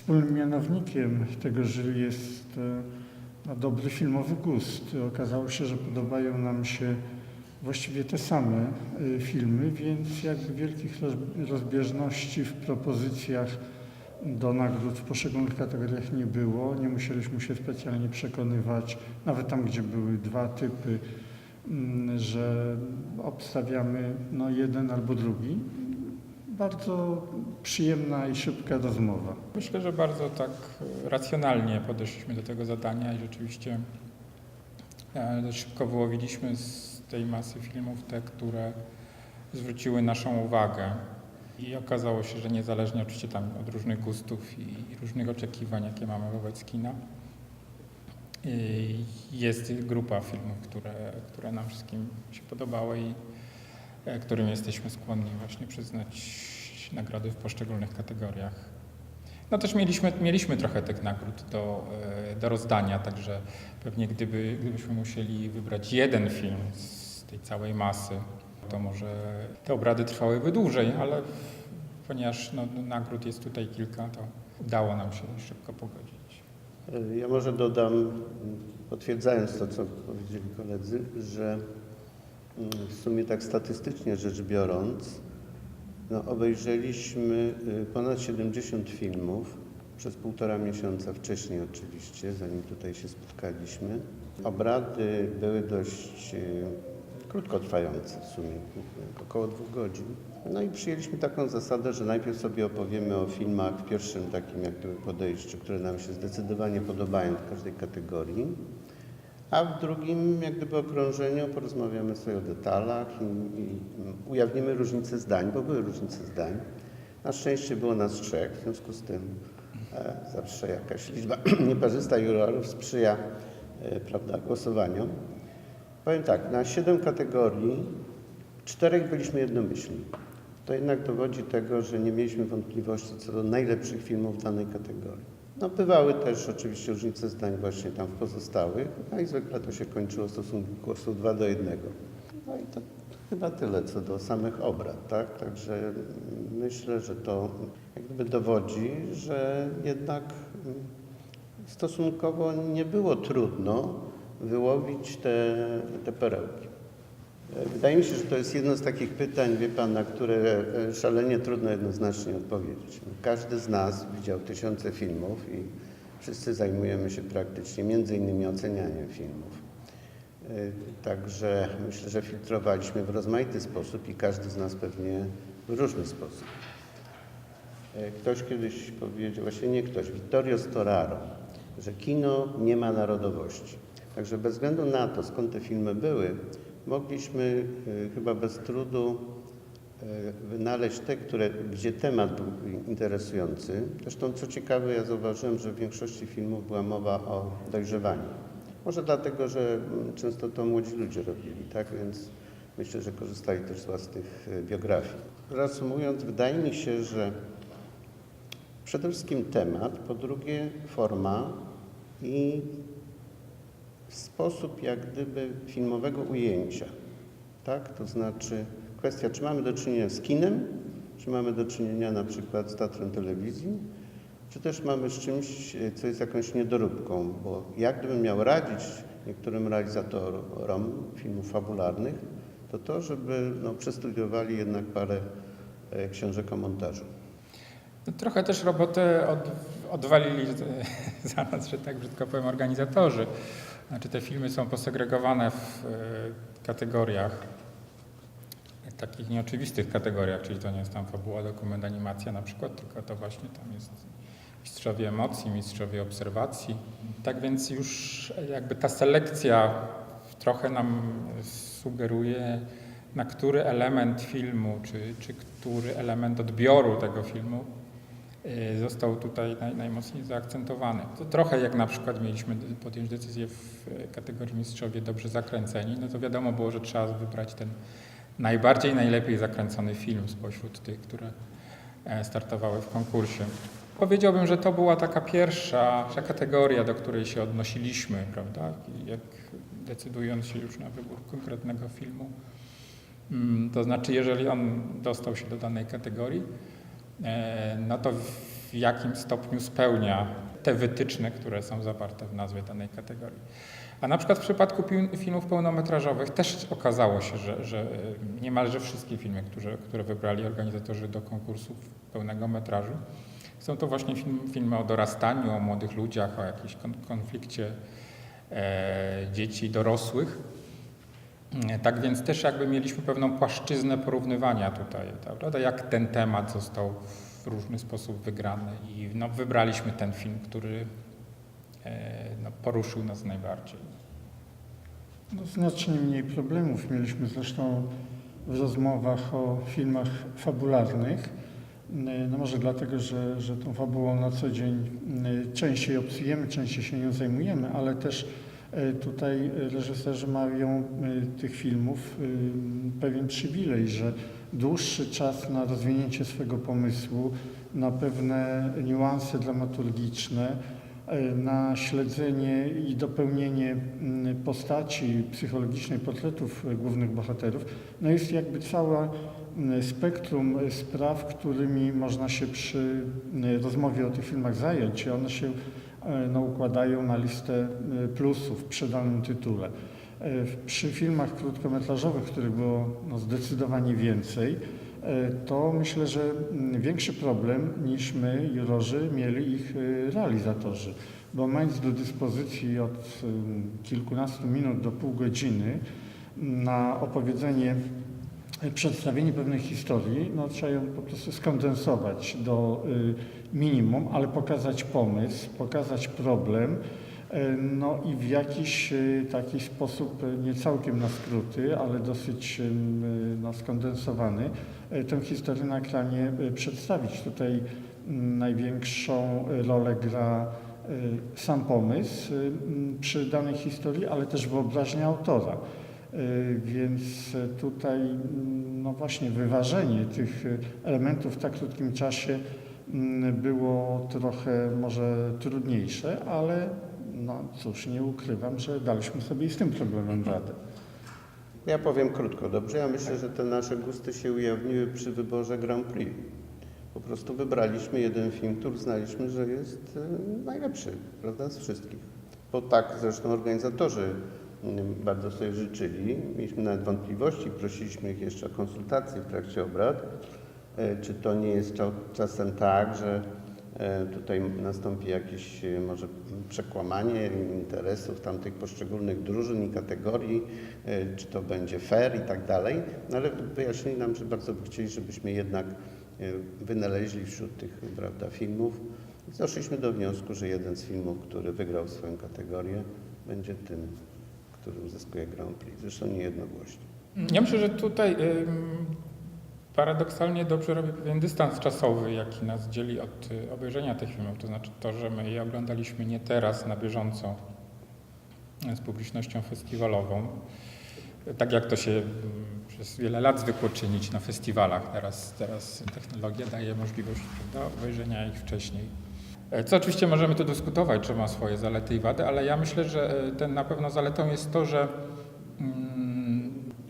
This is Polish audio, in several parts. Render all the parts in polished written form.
Wspólnym mianownikiem tego jury jest dobry filmowy gust. Okazało się, że podobają nam się właściwie te same filmy, więc jakby wielkich rozbieżności w propozycjach do nagród w poszczególnych kategoriach nie było. Nie musieliśmy się specjalnie przekonywać, nawet tam, gdzie były dwa typy, że obstawiamy jeden albo drugi. Bardzo przyjemna i szybka rozmowa. Myślę, że bardzo tak racjonalnie podeszliśmy do tego zadania i rzeczywiście dość szybko wyłowiliśmy z tej masy filmów te, które zwróciły naszą uwagę. I okazało się, że niezależnie oczywiście tam od różnych gustów i różnych oczekiwań, jakie mamy wobec kina, jest grupa filmów, które nam wszystkim się podobały i którym jesteśmy skłonni właśnie przyznać nagrody w poszczególnych kategoriach. No też mieliśmy trochę tych nagród do rozdania, także pewnie gdybyśmy musieli wybrać jeden film z tej całej masy, to może te obrady trwałyby dłużej, ale ponieważ nagród jest tutaj kilka, to udało nam się szybko pogodzić. Ja może dodam, potwierdzając to, co powiedzieli koledzy, że w sumie tak statystycznie rzecz biorąc, obejrzeliśmy ponad 70 filmów przez 1,5 miesiąca wcześniej oczywiście, zanim tutaj się spotkaliśmy. Obrady były dość krótkotrwające w sumie, około 2 godzin. No i przyjęliśmy taką zasadę, że najpierw sobie opowiemy o filmach w pierwszym takim jak gdyby podejściu, które nam się zdecydowanie podobają w każdej kategorii, a w drugim jak gdyby okrążeniu porozmawiamy sobie o detalach i ujawnimy różnice zdań, bo były różnice zdań. Na szczęście było nas 3, w związku z tym zawsze jakaś liczba nieparzysta jurorów sprzyja głosowaniom. Powiem tak, na 7 kategorii 4 byliśmy jednomyślni. To jednak dowodzi tego, że nie mieliśmy wątpliwości co do najlepszych filmów w danej kategorii. Bywały też oczywiście różnice zdań właśnie tam w pozostałych, i zwykle to się kończyło stosunkiem głosów 2:1. No i to chyba tyle co do samych obrad, tak? Także myślę, że to jak gdyby dowodzi, że jednak stosunkowo nie było trudno wyłowić te perełki. Wydaje mi się, że to jest jedno z takich pytań, wie pan, na które szalenie trudno jednoznacznie odpowiedzieć. Każdy z nas widział tysiące filmów i wszyscy zajmujemy się praktycznie między innymi ocenianiem filmów. Także myślę, że filtrowaliśmy w rozmaity sposób i każdy z nas pewnie w różny sposób. Ktoś kiedyś powiedział, właśnie nie ktoś, Vittorio Storaro, że kino nie ma narodowości. Także bez względu na to, skąd te filmy były, mogliśmy chyba bez trudu wynaleźć te, gdzie temat był interesujący. Zresztą co ciekawe, ja zauważyłem, że w większości filmów była mowa o dojrzewaniu. Może dlatego, że często to młodzi ludzie robili, tak? Więc myślę, że korzystali też z własnych biografii. Reasumując, wydaje mi się, że przede wszystkim temat, po drugie forma i sposób jak gdyby filmowego ujęcia, tak? To znaczy kwestia, czy mamy do czynienia z kinem, czy mamy do czynienia na przykład z teatrem telewizji, czy też mamy z czymś, co jest jakąś niedoróbką, bo jak gdybym miał radzić niektórym realizatorom filmów fabularnych, to żeby przestudiowali jednak parę książek o montażu. Trochę też robotę odwalili za nas, że tak brzydko powiem, organizatorzy. Znaczy te filmy są posegregowane w kategoriach, takich nieoczywistych kategoriach, czyli to nie jest tam fabuła, dokument, animacja na przykład, tylko to właśnie tam jest mistrzowie emocji, mistrzowie obserwacji. Tak więc już jakby ta selekcja trochę nam sugeruje, na który element filmu, czy który element odbioru tego filmu został tutaj najmocniej zaakcentowany. To trochę jak na przykład mieliśmy podjąć decyzję w kategorii mistrzowie dobrze zakręceni, to wiadomo było, że trzeba wybrać ten najlepiej zakręcony film spośród tych, które startowały w konkursie. Powiedziałbym, że to była taka pierwsza kategoria, do której się odnosiliśmy, prawda? Jak decydując się już na wybór konkretnego filmu. To znaczy, jeżeli on dostał się do danej kategorii, to w jakim stopniu spełnia te wytyczne, które są zawarte w nazwie danej kategorii. A na przykład w przypadku filmów pełnometrażowych też okazało się, że niemalże wszystkie filmy, które wybrali organizatorzy do konkursów pełnego metrażu, są to właśnie filmy o dorastaniu, o młodych ludziach, o jakimś konflikcie dzieci i dorosłych. Tak więc też jakby mieliśmy pewną płaszczyznę porównywania tutaj, prawda? Jak ten temat został w różny sposób wygrany i wybraliśmy ten film, który poruszył nas najbardziej. No, znacznie mniej problemów mieliśmy zresztą w rozmowach o filmach fabularnych. No może dlatego, że tą fabułą na co dzień częściej obcujemy, częściej się nią zajmujemy, ale też tutaj reżyserzy mają tych filmów pewien przywilej, że dłuższy czas na rozwinięcie swego pomysłu, na pewne niuanse dramaturgiczne, na śledzenie i dopełnienie postaci psychologicznej, portretów głównych bohaterów, no jest jakby całe spektrum spraw, którymi można się przy rozmowie o tych filmach zająć i one się układają na listę plusów przy danym tytule. Przy filmach krótkometrażowych, których było zdecydowanie więcej, to myślę, że większy problem niż my, jurorzy, mieli ich realizatorzy, bo mając do dyspozycji od kilkunastu minut do pół godziny na opowiedzenie, przedstawienie pewnej historii, trzeba ją po prostu skondensować do minimum, ale pokazać pomysł, pokazać problem, i w jakiś taki sposób, nie całkiem na skróty, ale dosyć skondensowany, tę historię na ekranie przedstawić. Tutaj największą rolę gra sam pomysł przy danej historii, ale też wyobraźnia autora. Więc tutaj właśnie wyważenie tych elementów w tak krótkim czasie było trochę może trudniejsze, ale cóż, nie ukrywam, że daliśmy sobie i z tym problemem radę. Ja powiem krótko, dobrze? Ja myślę, że te nasze gusty się ujawniły przy wyborze Grand Prix. Po prostu wybraliśmy jeden film, który uznaliśmy, że jest najlepszy, prawda, z wszystkich. Bo tak zresztą organizatorzy bardzo sobie życzyli. Mieliśmy nawet wątpliwości, prosiliśmy ich jeszcze o konsultacje w trakcie obrad. Czy to nie jest czasem tak, że tutaj nastąpi jakieś może przekłamanie interesów tamtych poszczególnych drużyn i kategorii, czy to będzie fair i tak dalej. No ale wyjaśnili nam, że bardzo by chcieli, żebyśmy jednak wynaleźli wśród tych, prawda, filmów. I doszliśmy do wniosku, że jeden z filmów, który wygrał swoją kategorię, będzie tym, który uzyskuje Grand Prix. Zresztą nie jednogłośnie. Ja myślę, że tutaj paradoksalnie dobrze robi pewien dystans czasowy, jaki nas dzieli od obejrzenia tych filmów. To znaczy to, że my je oglądaliśmy nie teraz, na bieżąco, z publicznością festiwalową, tak jak to się przez wiele lat zwykło czynić na festiwalach. Teraz technologia daje możliwość, prawda, obejrzenia ich wcześniej. Co oczywiście możemy tu dyskutować, czy ma swoje zalety i wady, ale ja myślę, że na pewno zaletą jest to, że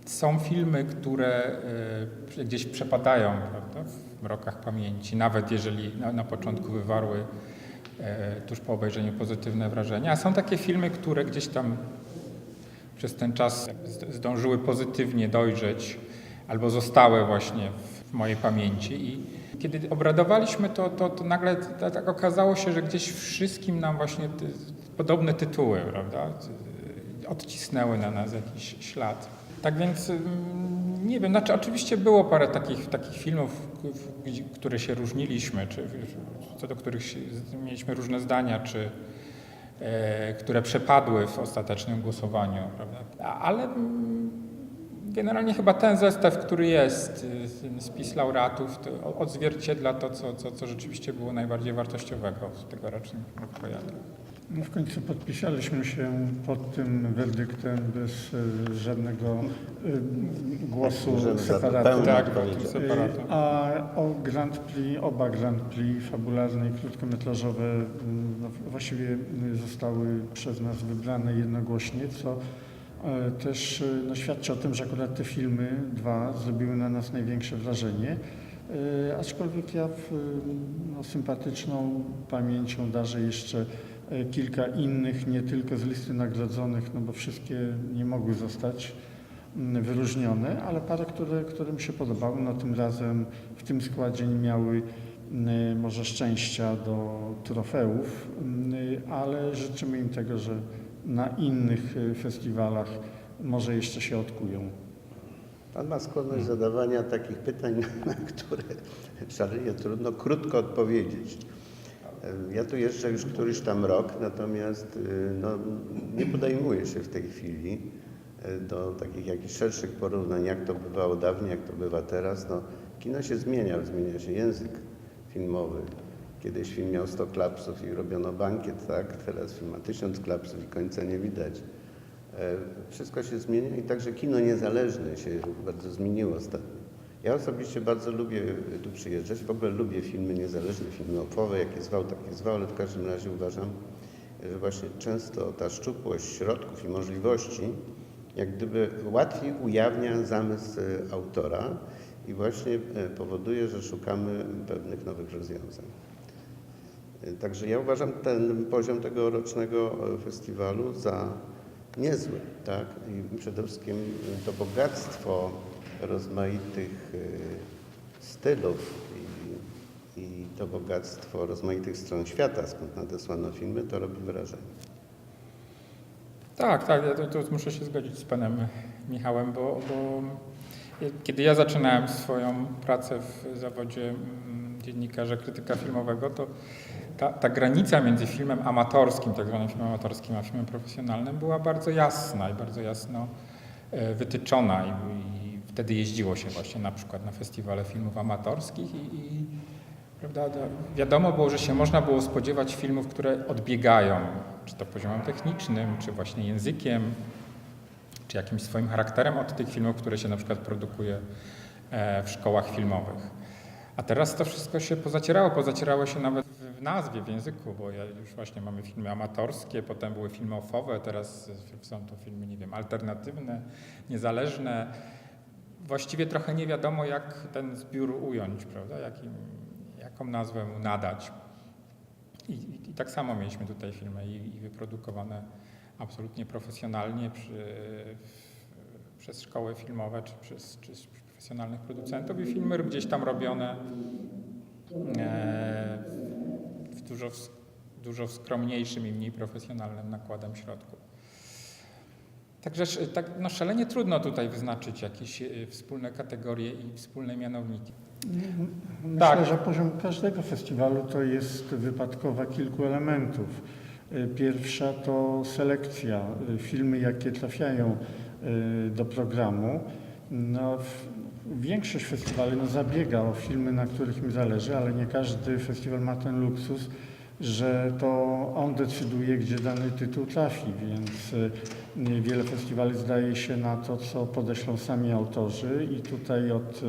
są filmy, które gdzieś przepadają, prawda, w mrokach pamięci, nawet jeżeli na początku wywarły tuż po obejrzeniu pozytywne wrażenia. A są takie filmy, które gdzieś tam przez ten czas zdążyły pozytywnie dojrzeć albo zostały właśnie w mojej pamięci. I kiedy obradowaliśmy, to nagle tak okazało się, że gdzieś wszystkim nam właśnie podobne tytuły, prawda, odcisnęły na nas jakiś ślad. Tak więc nie wiem, oczywiście było parę takich filmów, które się różniliśmy, czy co do których mieliśmy różne zdania, czy które przepadły w ostatecznym głosowaniu, prawda? Ale generalnie chyba ten zestaw, który jest, spis laureatów, to odzwierciedla to, co rzeczywiście było najbardziej wartościowego w tegorocznym powiatu. No w końcu podpisaliśmy się pod tym werdyktem bez żadnego głosu separatu. Tak, separatu. A o Grand Prix, oba Grand Prix fabularne i krótkometrażowe właściwie zostały przez nas wybrane jednogłośnie, co też świadczy o tym, że akurat te filmy dwa zrobiły na nas największe wrażenie. Aczkolwiek ja sympatyczną pamięcią darzę jeszcze kilka innych, nie tylko z listy nagrodzonych, no bo wszystkie nie mogły zostać wyróżnione, ale parę, które mi się podobały. No tym razem w tym składzie nie miały może szczęścia do trofeów, ale życzymy im tego, że na innych festiwalach może jeszcze się odkują. Pan ma skłonność zadawania takich pytań, na które szalenie trudno krótko odpowiedzieć. Ja tu jeżdżę już któryś tam rok, natomiast nie podejmuję się w tej chwili do takich jakichś szerszych porównań, jak to bywało dawniej, jak to bywa teraz. Kino się zmienia się język filmowy. Kiedyś film miał 100 klapsów i robiono bankiet, tak? Teraz film ma 1000 klapsów i końca nie widać. Wszystko się zmienia i także kino niezależne się bardzo zmieniło ostatnio. Ja osobiście bardzo lubię tu przyjeżdżać, w ogóle lubię filmy niezależne, filmy ofowe, jakie zwał, takie zwał, ale w każdym razie uważam, że właśnie często ta szczupłość środków i możliwości jak gdyby łatwiej ujawnia zamysł autora i właśnie powoduje, że szukamy pewnych nowych rozwiązań. Także ja uważam ten poziom tegorocznego festiwalu za niezły, tak? I przede wszystkim to bogactwo rozmaitych stylów i to bogactwo rozmaitych stron świata, skąd nadesłano filmy, to robi wrażenie. Tak, ja tu muszę się zgodzić z panem Michałem, bo kiedy ja zaczynałem swoją pracę w zawodzie dziennikarza, krytyka filmowego, to ta granica między filmem amatorskim, tak zwanym filmem amatorskim, a filmem profesjonalnym była bardzo jasna i bardzo jasno wytyczona i wtedy jeździło się właśnie na przykład na festiwale filmów amatorskich i prawda, wiadomo było, że się można było spodziewać filmów, które odbiegają, czy to poziomem technicznym, czy właśnie językiem, czy jakimś swoim charakterem od tych filmów, które się na przykład produkuje w szkołach filmowych. A teraz to wszystko się pozacierało się nawet w nazwie, w języku, bo już właśnie mamy filmy amatorskie, potem były filmy ofowe, teraz są to filmy, nie wiem, alternatywne, niezależne. Właściwie trochę nie wiadomo, jak ten zbiór ująć, prawda, jaką nazwę mu nadać. I tak samo mieliśmy tutaj filmy i wyprodukowane absolutnie profesjonalnie przez szkoły filmowe, czy przez profesjonalnych producentów i filmy gdzieś tam robione w dużo skromniejszym i mniej profesjonalnym nakładem środków. Także szalenie trudno tutaj wyznaczyć jakieś wspólne kategorie i wspólne mianowniki. Myślę, że poziom każdego festiwalu to jest wypadkowa kilku elementów. Pierwsza to selekcja, filmy jakie trafiają do programu. Większość festiwali zabiega o filmy, na których mi zależy, ale nie każdy festiwal ma ten luksus, że to on decyduje, gdzie dany tytuł trafi, więc wiele festiwali zdaje się na to, co podeślą sami autorzy i tutaj od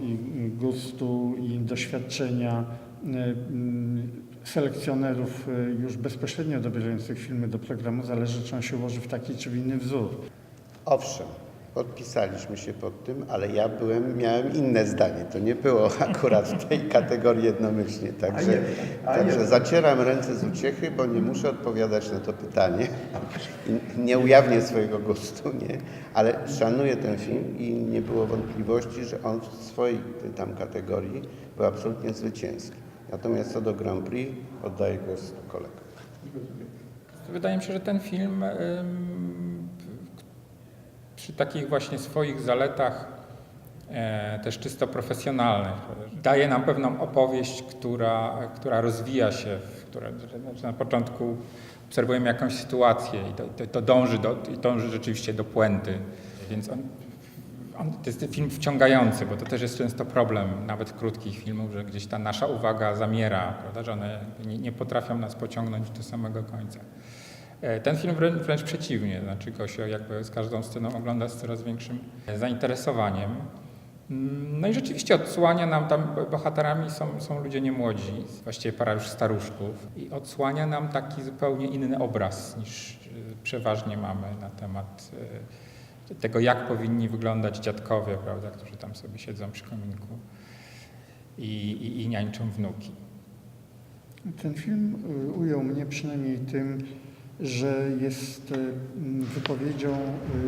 i gustu i doświadczenia selekcjonerów już bezpośrednio dobierających filmy do programu zależy, czy on się ułoży w taki czy w inny wzór. Owszem, podpisaliśmy się pod tym, ale ja miałem inne zdanie. To nie było akurat w tej kategorii jednomyślnie. Także zacieram ręce z uciechy, bo nie muszę odpowiadać na to pytanie. I nie ujawnię swojego gustu, nie? Ale szanuję ten film i nie było wątpliwości, że on w swojej tam kategorii był absolutnie zwycięski. Natomiast co do Grand Prix oddaję głos kolegom. Wydaje mi się, że ten film przy takich właśnie swoich zaletach też czysto profesjonalnych daje nam pewną opowieść, która rozwija się, znaczy na początku obserwujemy jakąś sytuację i to dąży rzeczywiście do puenty, więc to jest film wciągający, bo to też jest często problem nawet krótkich filmów, że gdzieś ta nasza uwaga zamiera, prawda, że one nie potrafią nas pociągnąć do samego końca. Ten film wręcz przeciwnie, znaczy go się jakby z każdą sceną ogląda z coraz większym zainteresowaniem. No i rzeczywiście odsłania nam tam, bohaterami są ludzie niemłodzi, właściwie para już staruszków i odsłania nam taki zupełnie inny obraz niż przeważnie mamy na temat tego, jak powinni wyglądać dziadkowie, prawda, którzy tam sobie siedzą przy kominku i niańczą wnuki. Ten film ujął mnie przynajmniej tym, że jest wypowiedzią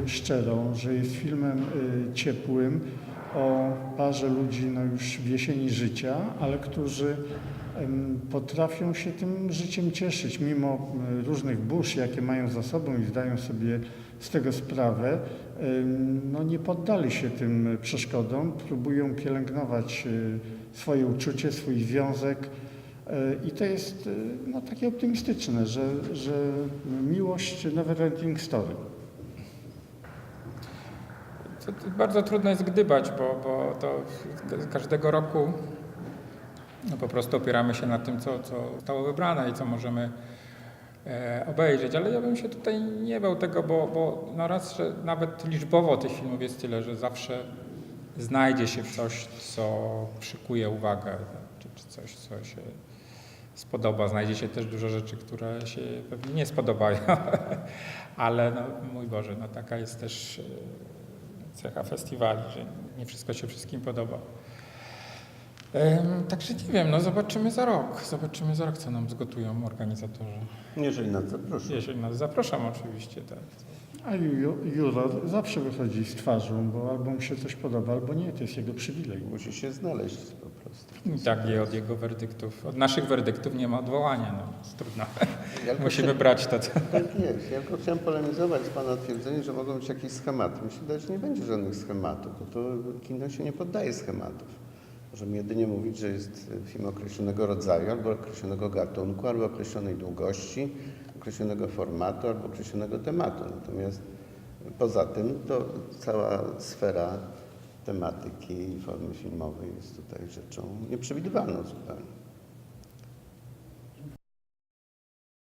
szczerą, że jest filmem ciepłym o parze ludzi no już w jesieni życia, ale którzy potrafią się tym życiem cieszyć, mimo różnych burz, jakie mają za sobą i zdają sobie z tego sprawę, no nie poddali się tym przeszkodom, próbują pielęgnować swoje uczucie, swój związek. I to jest no, takie optymistyczne, że miłość never ending story. To bardzo trudno jest gdybać, bo to każdego roku no, po prostu opieramy się na tym, co zostało wybrane i co możemy obejrzeć. Ale ja bym się tutaj nie bał tego, bo no raz, że nawet liczbowo tych filmów jest tyle, że zawsze znajdzie się coś, co przykuje uwagę, czy coś, co się spodoba. Znajdzie się też dużo rzeczy, które się pewnie nie spodobają, ale no, mój Boże, no taka jest też cecha festiwali, że nie wszystko się wszystkim podoba. Także nie wiem, no zobaczymy za rok, co nam zgotują organizatorzy. Jeżeli nas zaproszą. Jeżeli nas zapraszam oczywiście, tak. A juror zawsze wychodzi z twarzą, bo albo mu się coś podoba, albo nie, to jest jego przywilej. Musi się znaleźć po prostu. I tak je od jego werdyktów. Od naszych werdyktów nie ma odwołania, no jest trudno. Musimy brać to, co... Tak jest. Ja tylko chciałem polemizować z Pana twierdzeniem, że mogą być jakieś schematy. Mi się wydaje, że nie będzie żadnych schematów, bo to kino się nie poddaje schematów. Możemy jedynie mówić, że jest film określonego rodzaju, albo określonego gatunku, albo określonej długości, określonego formatu, albo określonego tematu. Natomiast poza tym to cała sfera tematyki i formy filmowej jest tutaj rzeczą nieprzewidywalną zupełnie.